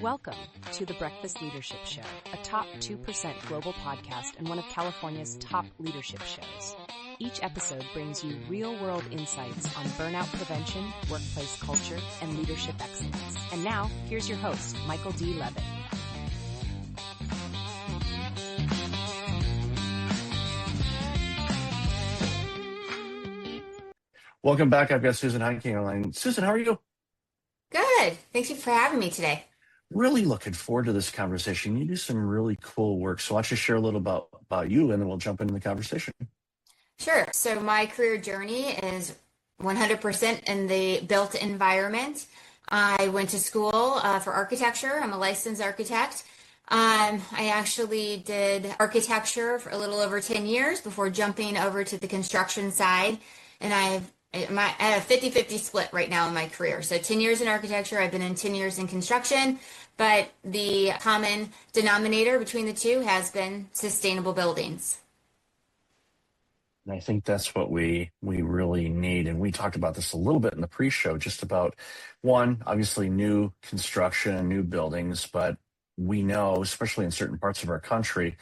Welcome to the Breakfast Leadership Show, a top 2% global podcast and one of California's top leadership shows. Each episode brings you real-world insights on burnout prevention, workplace culture, and leadership excellence. And now, here's your host, Michael D. Levitt. Welcome back. I've got Susan Heinking online. Susan, how are you? Good. Thank you for having me today. Really looking forward to this conversation. You do some really cool work. So why don't you share a little about you, and then we'll jump into the conversation. Sure. So my career journey is 100% in the built environment. I went to school for architecture. I'm a licensed architect. I actually did architecture for a little over 10 years before jumping over to the construction side. And I have a 50-50 split right now in my career. So 10 years in architecture, I've been in 10 years in construction, but the common denominator between the two has been sustainable buildings. And I think that's what we really need. And we talked about this a little bit in the pre-show, just about one, obviously new construction and new buildings, but we know, especially in certain parts of our country,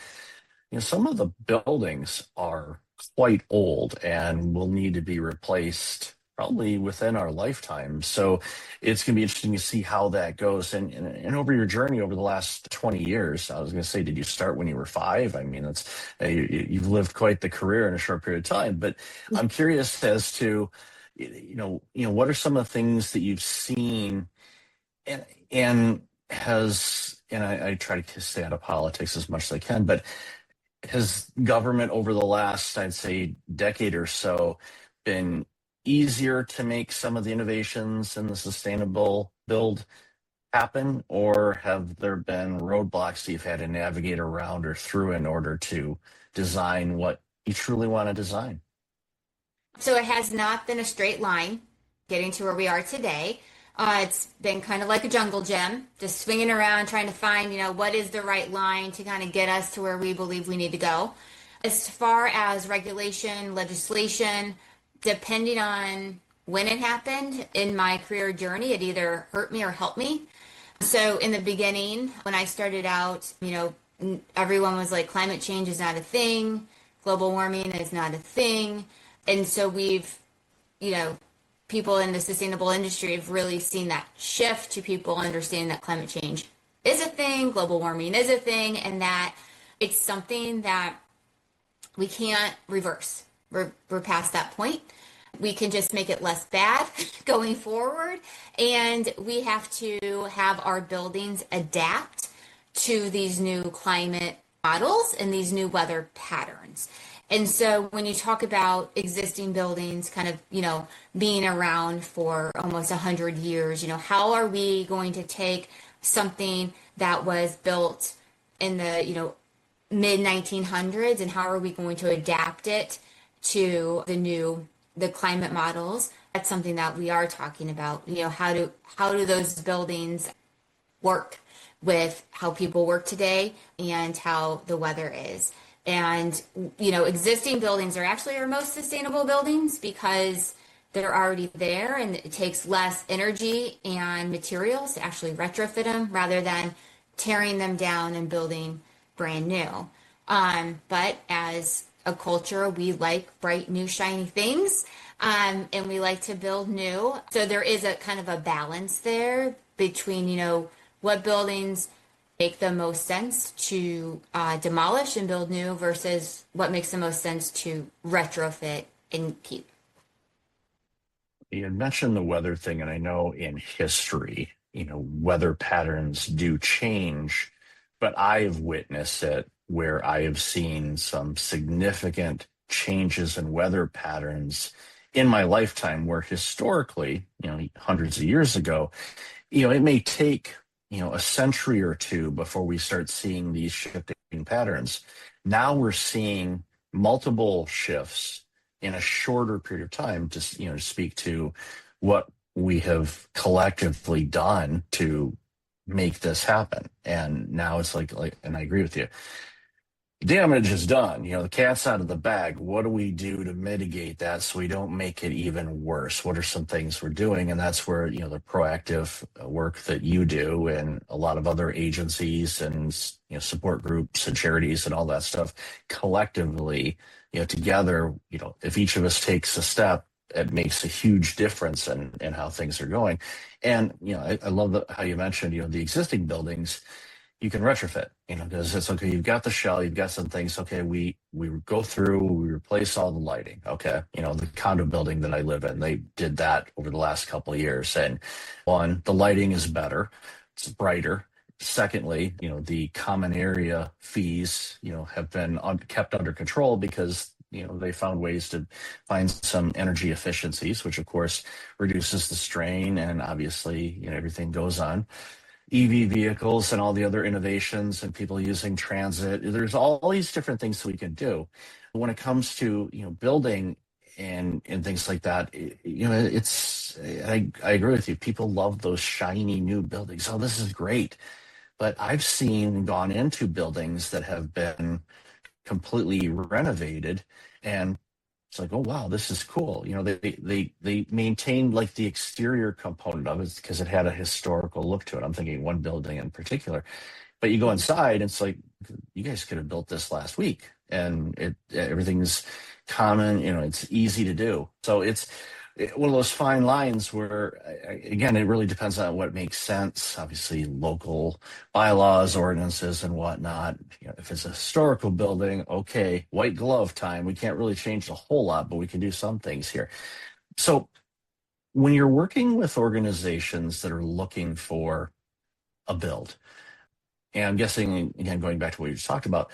some of the buildings are quite old and will need to be replaced probably within our lifetime. So it's going to be interesting to see how that goes. And over your journey over the last 20 years, I was going to say, did you start when you were 5? I mean, you've lived quite the career in a short period of time. But I'm curious as to, what are some of the things that you've seen and I try to stay out of politics as much as I can, but has government over the last, I'd say, decade or so been easier to make some of the innovations in the sustainable build happen, or have there been roadblocks that you've had to navigate around or through in order to design what you truly want to design? So it has not been a straight line getting to where we are today. It's been kind of like a jungle gym, just swinging around, trying to find, what is the right line to kind of get us to where we believe we need to go. As far as regulation, legislation, depending on when it happened in my career journey, it either hurt me or helped me. So in the beginning, when I started out, everyone was like, climate change is not a thing. Global warming is not a thing. And so we've, people in the sustainable industry have really seen that shift to people understanding that climate change is a thing, global warming is a thing, and that it's something that we can't reverse. We're past that point. We can just make it less bad going forward, and we have to have our buildings adapt to these new climate models and these new weather patterns. And so when you talk about existing buildings kind of, being around for almost 100 years, how are we going to take something that was built in the, mid 1900s, and how are we going to adapt it to the climate models? That's something that we are talking about. How do those buildings work with how people work today and how the weather is? And, existing buildings are actually our most sustainable buildings because they're already there, and it takes less energy and materials to actually retrofit them rather than tearing them down and building brand new. But as a culture, we like bright, new, shiny things, and we like to build new. So there is a kind of a balance there between, what buildings make the most sense to demolish and build new versus what makes the most sense to retrofit and keep. You had mentioned the weather thing, and I know in history, weather patterns do change, but I have witnessed it where I have seen some significant changes in weather patterns in my lifetime, where historically, hundreds of years ago, it may take a century or two before we start seeing these shifting patterns. Now we're seeing multiple shifts in a shorter period of time, just, to speak to what we have collectively done to make this happen. And now it's like, and I agree with you. damage is done. The cat's out of the bag. What do we do to mitigate that so we don't make it even worse? What are some things we're doing? And that's where, the proactive work that you do and a lot of other agencies and, support groups and charities and all that stuff collectively, together, if each of us takes a step, it makes a huge difference in how things are going. And, I love how you mentioned, the existing buildings you can retrofit, because it's okay. You've got the shell, you've got some things. Okay, we go through, we replace all the lighting. Okay, the condo building that I live in, they did that over the last couple of years. And one, the lighting is better, it's brighter. Secondly, the common area fees, have been kept under control because they found ways to find some energy efficiencies, which of course reduces the strain, and obviously, everything goes on. EV vehicles and all the other innovations and people using transit. There's all these different things we can do. When it comes to, building and things like that, I agree with you. People love those shiny new buildings. Oh, this is great. But I've gone into buildings that have been completely renovated, and it's like, oh wow, this is cool. They maintained like the exterior component of it because it had a historical look to it. I'm thinking one building in particular. But you go inside, and it's like, you guys could have built this last week, and everything's common. It's easy to do. So it's one of those fine lines where, again, it really depends on what makes sense. Obviously, local bylaws, ordinances, and whatnot. If it's a historical building, okay, white glove time. We can't really change a whole lot, but we can do some things here. So when you're working with organizations that are looking for a build, and I'm guessing, again, going back to what you just talked about,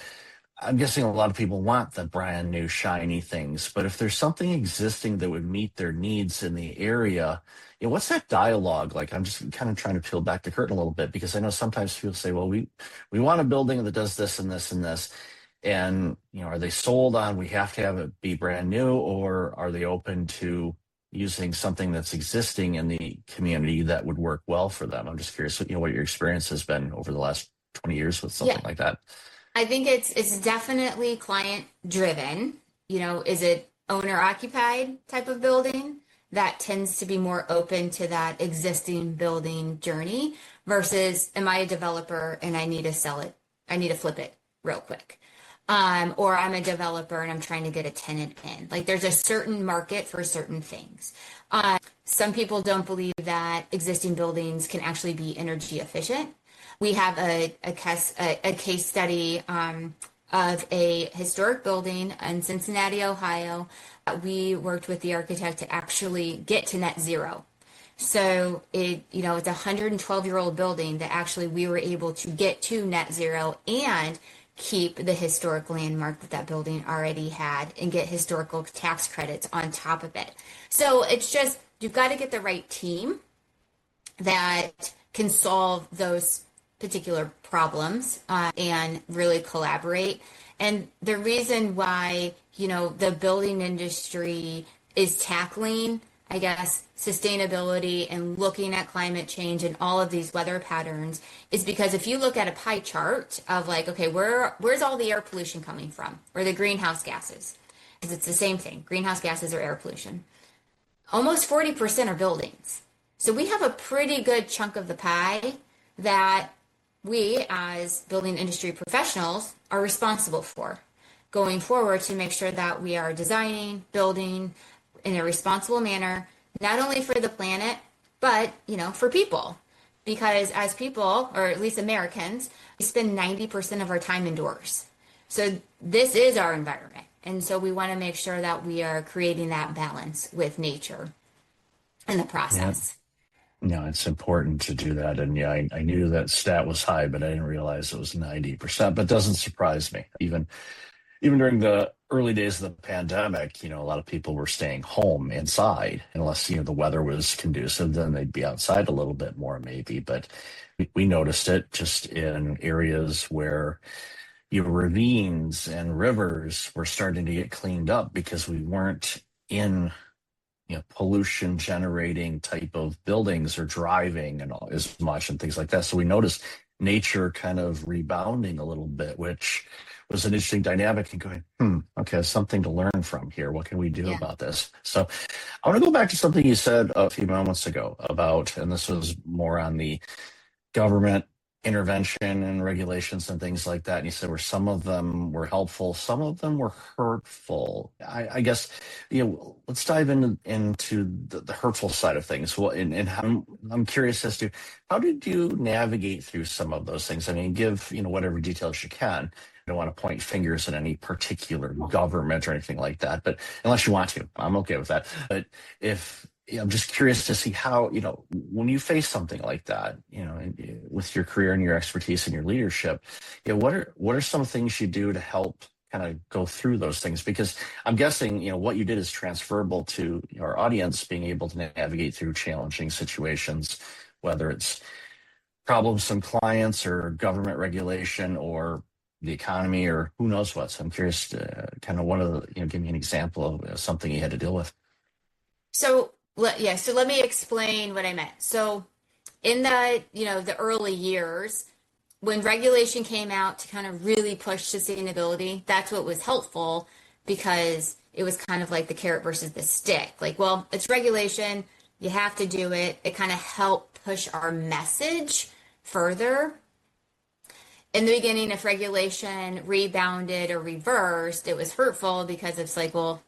I'm guessing a lot of people want the brand new shiny things, but if there's something existing that would meet their needs in the area, what's that dialogue like? I'm just kind of trying to peel back the curtain a little bit, because I know sometimes people say, well, we want a building that does this and this and this. And, are they sold on we have to have it be brand new, or are they open to using something that's existing in the community that would work well for them? I'm just curious, what your experience has been over the last 20 years with something like that. I think it's definitely client driven. Is it owner occupied type of building that tends to be more open to that existing building journey versus am I a developer and I need to sell it? I need to flip it real quick. Or I'm a developer and I'm trying to get a tenant in. Like there's a certain market for certain things. Some people don't believe that existing buildings can actually be energy efficient. We have a case study of a historic building in Cincinnati, Ohio. We worked with the architect to actually get to net zero. So it's a 112-year-old building that actually we were able to get to net zero and keep the historic landmark that building already had and get historical tax credits on top of it. So it's just, you've got to get the right team that can solve those particular problems and really collaborate. And the reason why, the building industry is tackling, I guess, sustainability and looking at climate change and all of these weather patterns is because if you look at a pie chart of like, okay, where's all the air pollution coming from, or the greenhouse gases? Because it's the same thing. Greenhouse gases or air pollution. Almost 40% are buildings. So we have a pretty good chunk of the pie that we as building industry professionals are responsible for going forward to make sure that we are designing, building in a responsible manner, not only for the planet, but, for people. Because as people, or at least Americans, we spend 90% of our time indoors. So this is our environment. And so we want to make sure that we are creating that balance with nature in the process. No, it's important to do that. And yeah, I knew that stat was high, but I didn't realize it was 90%. But it doesn't surprise me. Even during the early days of the pandemic, a lot of people were staying home inside unless, the weather was conducive, then they'd be outside a little bit more maybe. But we noticed it just in areas where ravines and rivers were starting to get cleaned up because we weren't in pollution generating type of buildings or driving and all as much and things like that. So we noticed nature kind of rebounding a little bit, which was an interesting dynamic and going, okay, something to learn from here. What can we do Yeah. about this? So I want to go back to something you said a few moments ago about, and this was more on the government intervention and regulations and things like that. And you said where some of them were helpful, some of them were hurtful. I guess, let's dive into the hurtful side of things. Well, and I'm curious as to how did you navigate through some of those things? I mean, give, whatever details you can. I don't want to point fingers at any particular government or anything like that, but unless you want to, I'm okay with that. But I'm just curious to see how, when you face something like that, with your career and your expertise and your leadership, what are some things you do to help kind of go through those things? Because I'm guessing, what you did is transferable to our audience, being able to navigate through challenging situations, whether it's problems from clients or government regulation or the economy or who knows what. So I'm curious to kind of give me an example of something you had to deal with. So let me explain what I meant. So in the early years, when regulation came out to kind of really push sustainability, that's what was helpful because it was kind of like the carrot versus the stick. Like, well, it's regulation, you have to do it. It kind of helped push our message further. In the beginning, if regulation rebounded or reversed, it was hurtful because it's like, well,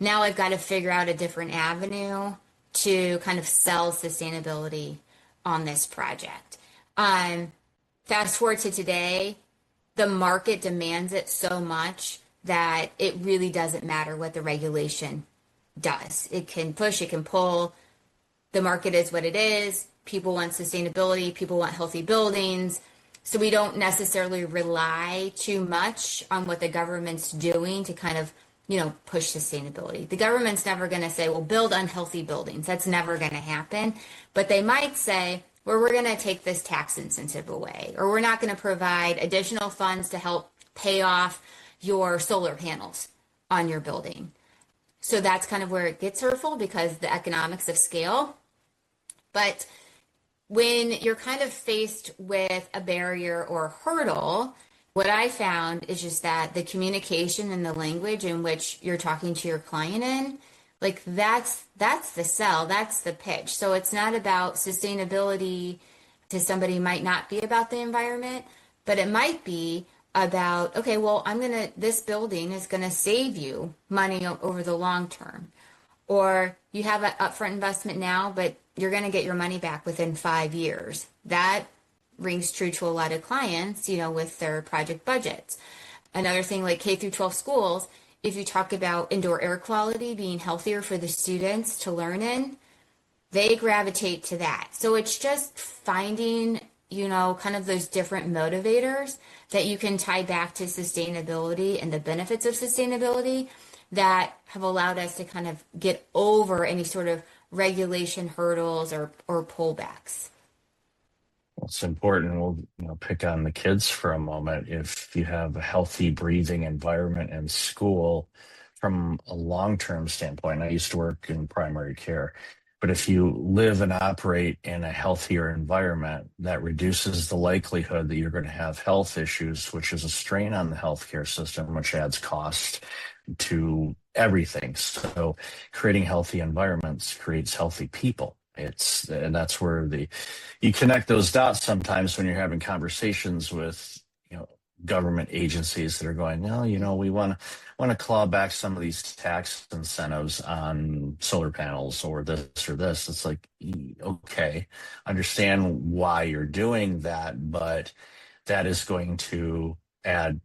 now I've got to figure out a different avenue to kind of sell sustainability on this project. Fast forward to today, the market demands it so much that it really doesn't matter what the regulation does. It can push, it can pull. The market is what it is. People want sustainability, people want healthy buildings. So we don't necessarily rely too much on what the government's doing to kind of push sustainability. The government's never going to say, well, build unhealthy buildings. That's never going to happen. But they might say, well, we're going to take this tax incentive away, or we're not going to provide additional funds to help pay off your solar panels on your building. So that's kind of where it gets hurtful because the economics of scale. But when you're kind of faced with a barrier or hurdle, what I found is just that the communication and the language in which you're talking to your client in, like that's the sell, that's the pitch. So it's not about sustainability to somebody might not be about the environment, but it might be about, okay, well, this building is going to save you money over the long term. Or you have an upfront investment now, but you're going to get your money back within 5 years. That rings true to a lot of clients, with their project budgets. Another thing like K through 12 schools, if you talk about indoor air quality being healthier for the students to learn in, they gravitate to that. So it's just finding, kind of those different motivators that you can tie back to sustainability and the benefits of sustainability that have allowed us to kind of get over any sort of regulation hurdles or pullbacks. Well, it's important. We'll pick on the kids for a moment. If you have a healthy breathing environment in school, from a long-term standpoint, I used to work in primary care, but if you live and operate in a healthier environment, that reduces the likelihood that you're going to have health issues, which is a strain on the healthcare system, which adds cost to everything. So creating healthy environments creates healthy people. And that's where you connect those dots sometimes when you're having conversations with, government agencies that are going, no, we want to claw back some of these tax incentives on solar panels or this or this. It's like, okay, understand why you're doing that, but that is going to add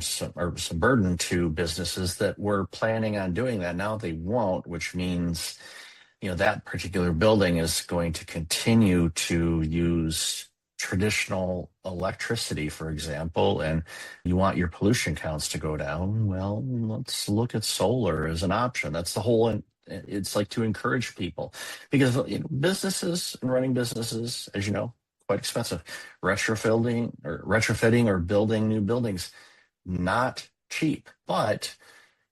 some burden to businesses that were planning on doing that. Now they won't, which means that particular building is going to continue to use traditional electricity, for example, and you want your pollution counts to go down. Well, let's look at solar as an option. That's the whole. It's like to encourage people, because businesses and running businesses, as you know, quite expensive. Retrofitting or building new buildings, not cheap. But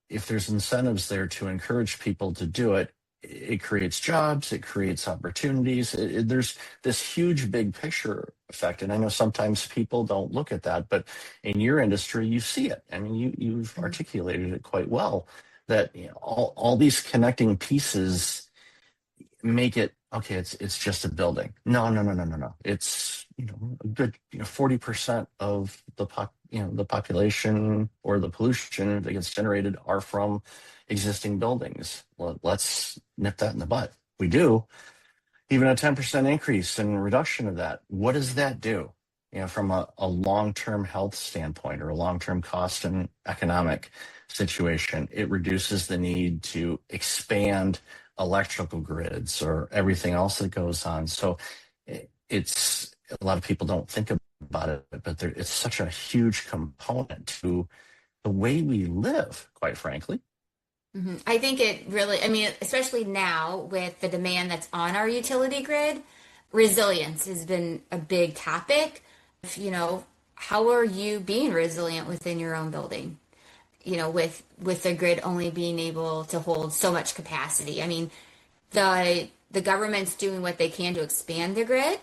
if there's incentives there to encourage people to do it, it creates jobs, it creates opportunities. There's this huge big picture effect. And I know sometimes people don't look at that, but in your industry, you see it. I mean, you've articulated it quite well, that all these connecting pieces make it okay. It's just a building. No. It's a good 40% of the population or the pollution that gets generated are from existing buildings. Let's nip that in the butt. We do. Even a 10% increase in reduction of that, what does that do? From a long-term health standpoint or a long-term cost and economic situation, it reduces the need to expand electrical grids or everything else that goes on. So it's a lot of people don't think about it, but it's such a huge component to the way we live, quite frankly. I think it really, I mean, especially now with the demand that's on our utility grid, resilience has been a big topic. How are you being resilient within your own building? With the grid only being able to hold so much capacity. I mean, the government's doing what they can to expand the grid,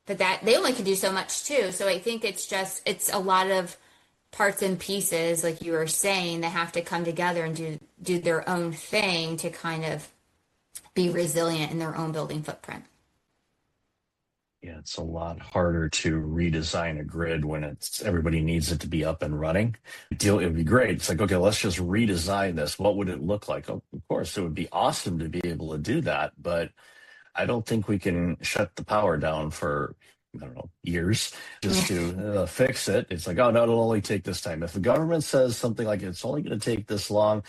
but that they only can do so much too. So I think it's a lot of parts and pieces, like you were saying, that have to come together and do their own thing to kind of be resilient in their own building footprint. Yeah, it's a lot harder to redesign a grid when everybody needs it to be up and running. It would be great. It's like, okay, let's just redesign this. What would it look like? Of course, it would be awesome to be able to do that, but I don't think we can shut the power down for, I don't know, years just to fix it. It's like, oh, no, it'll only take this time. If the government says something like it's only going to take this long,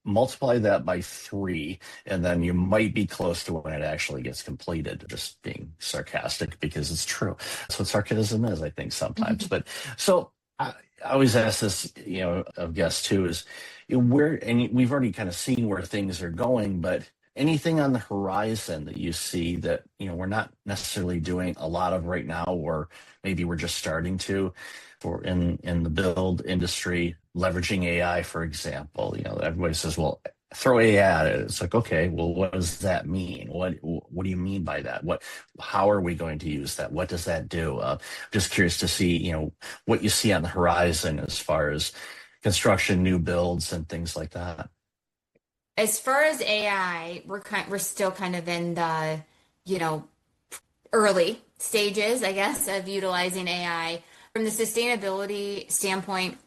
multiply that by 3, and then you might be close to when it actually gets completed. Just being sarcastic because it's true. That's what sarcasm is, I think, sometimes. But so I always ask this, of guests too, is and we've already kind of seen where things are going, but anything on the horizon that you see that we're not necessarily doing a lot of right now, or maybe we're just starting to, for in the build industry, leveraging AI, for example. Everybody says, well, throw AI at it. It's like, okay, well, what does that mean? What do you mean by that? How are we going to use that? What does that do? Just curious to see what you see on the horizon as far as construction, new builds, and things like that. As far as AI, we're still kind of in the early stages, I guess, of utilizing AI. From the sustainability standpoint,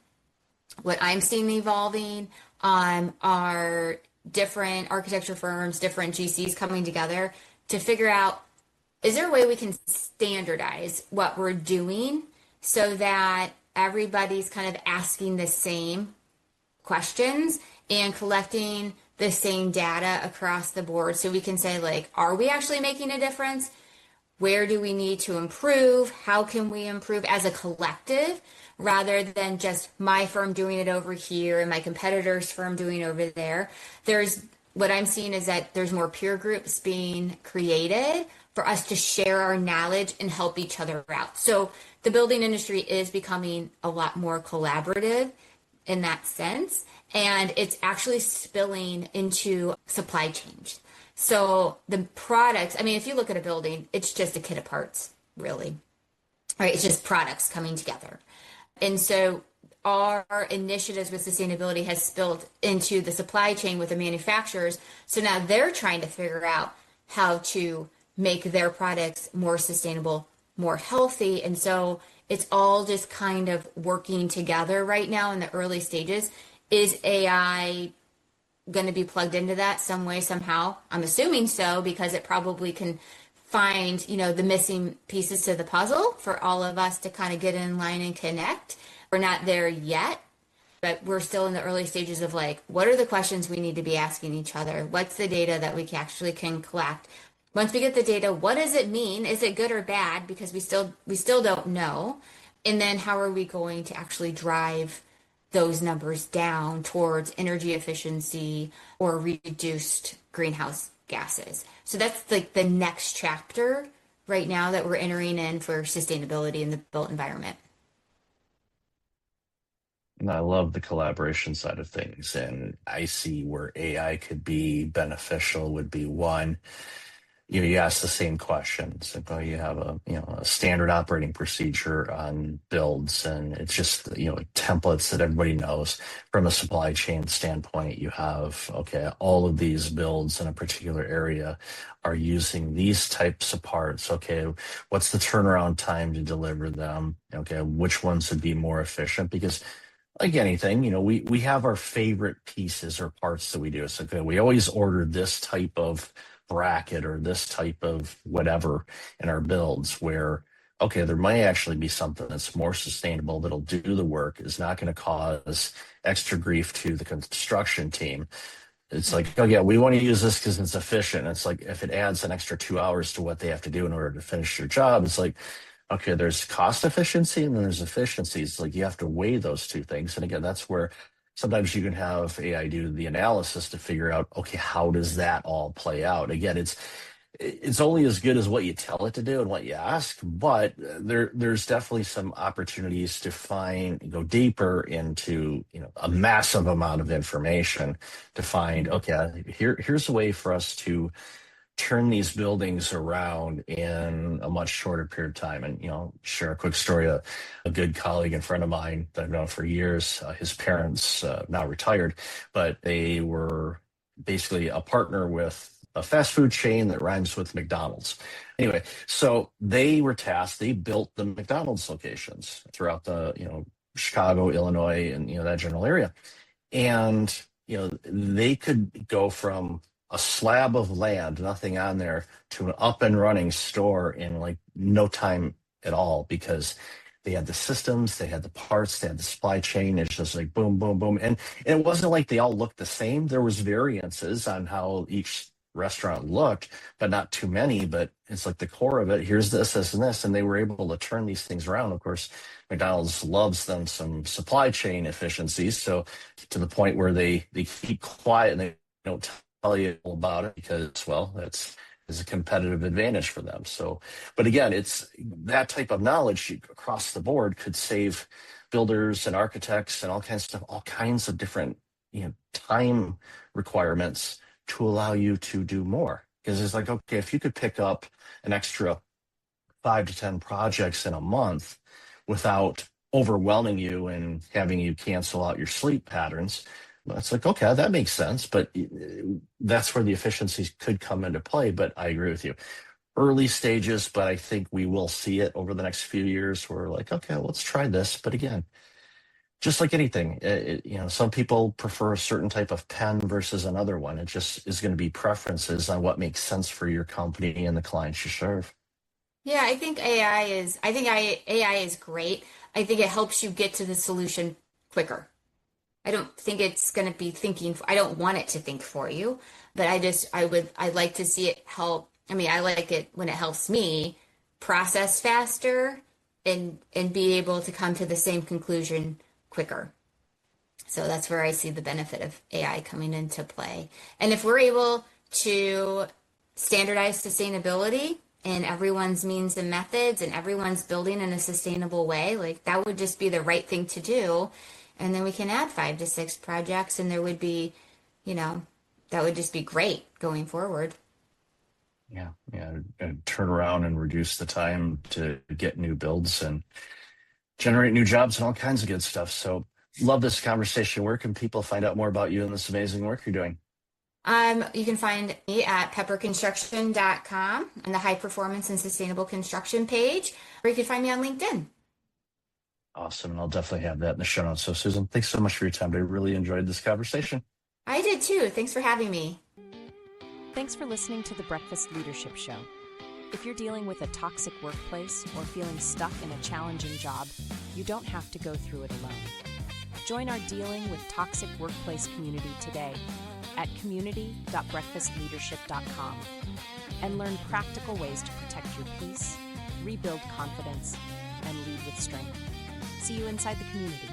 what I'm seeing evolving are different architecture firms, different GCs coming together to figure out, is there a way we can standardize what we're doing so that everybody's kind of asking the same questions and collecting the same data across the board, so we can say, like, are we actually making a difference? Where do we need to improve? How can we improve as a collective, rather than just my firm doing it over here and my competitor's firm doing over there? What I'm seeing is that there's more peer groups being created for us to share our knowledge and help each other out. So the building industry is becoming a lot more collaborative in that sense, and it's actually spilling into supply chains. So the products, I mean, if you look at a building, it's just a kit of parts, really. Right? It's just products coming together. And so our initiatives with sustainability has spilled into the supply chain with the manufacturers. So now they're trying to figure out how to make their products more sustainable, more healthy. And so it's all just kind of working together right now in the early stages. Is AI going to be plugged into that some way, somehow? I'm assuming so, because it probably can find, the missing pieces to the puzzle for all of us to kind of get in line and connect. We're not there yet, but we're still in the early stages of, like, what are the questions we need to be asking each other? What's the data that we actually can collect? Once we get the data, what does it mean? Is it good or bad? Because we still don't know. And then how are we going to actually drive those numbers down towards energy efficiency or reduced greenhouse gases? So that's like the next chapter right now that we're entering in for sustainability in the built environment. And I love the collaboration side of things. And I see where AI could be beneficial would be one, you ask the same questions. Like, oh, you have a standard operating procedure on builds, and it's just, templates that everybody knows. From a supply chain standpoint, you have, okay, all of these builds in a particular area are using these types of parts. Okay, what's the turnaround time to deliver them? Okay, which ones would be more efficient? Because like anything, we have our favorite pieces or parts that we do. So okay, we always order this type of bracket or this type of whatever in our builds where, okay, there might actually be something that's more sustainable that'll do the work, is not going to cause extra grief to the construction team. It's like, oh yeah, we want to use this because it's efficient. It's like if it adds an extra 2 hours to what they have to do in order to finish their job, it's like, okay, there's cost efficiency and then there's efficiency. It's like you have to weigh those two things. And again, that's where sometimes you can have AI do the analysis to figure out, okay, how does that all play out? Again, it's only as good as what you tell it to do and what you ask, but there's definitely some opportunities to go deeper into a massive amount of information to find, okay, here's a way for us to turn these buildings around in a much shorter period of time. And share a quick story. A good colleague and friend of mine that I've known for years, his parents now retired, but they were basically a partner with a fast food chain that rhymes with McDonald's. Anyway, so they were tasked, they built the McDonald's locations throughout the, Chicago, Illinois, and, that general area. And, they could go from a slab of land, nothing on there, to an up and running store in like no time at all, because they had the systems, they had the parts, they had the supply chain. It's just like boom, boom, boom. And it wasn't like they all looked the same. There was variances on how each restaurant looked, but not too many. But it's like the core of it, here's this, this, and this. And they were able to turn these things around. Of course, McDonald's loves them some supply chain efficiencies. So to the point where they keep quiet and they don't tell you about it because, well, that's is a competitive advantage for them. So, but again, it's that type of knowledge across the board could save builders and architects and all kinds of stuff, all kinds of different, time requirements to allow you to do more. Because it's like, okay, if you could pick up an extra 5 to 10 projects in a month without overwhelming you and having you cancel out your sleep patterns, it's like, okay, that makes sense. But that's where the efficiencies could come into play. But I agree with you. Early stages, but I think we will see it over the next few years. We're like, okay, let's try this. But again, just like anything, some people prefer a certain type of pen versus another one. It just is going to be preferences on what makes sense for your company and the clients you serve. Yeah, AI is great. I think it helps you get to the solution quicker. I don't think it's going to be thinking, I don't want it to think for you, but I'd like to see it help. I mean, I like it when it helps me process faster and be able to come to the same conclusion quicker. So that's where I see the benefit of AI coming into play. And if we're able to standardize sustainability in everyone's means and methods and everyone's building in a sustainable way, like that would just be the right thing to do. And then we can add 5 to 6 projects, and there would be, that would just be great going forward. Yeah, and turn around and reduce the time to get new builds and generate new jobs and all kinds of good stuff. So love this conversation. Where can people find out more about you and this amazing work you're doing? You can find me at pepperconstruction.com on the High Performance and Sustainable Construction page, or you can find me on LinkedIn. Awesome. And I'll definitely have that in the show notes. So Susan, thanks so much for your time. I really enjoyed this conversation. I did too. Thanks for having me. Thanks for listening to the Breakfast Leadership Show. If you're dealing with a toxic workplace or feeling stuck in a challenging job, you don't have to go through it alone. Join our Dealing with Toxic Workplace community today at community.breakfastleadership.com and learn practical ways to protect your peace, rebuild confidence, and lead with strength. See you inside the community.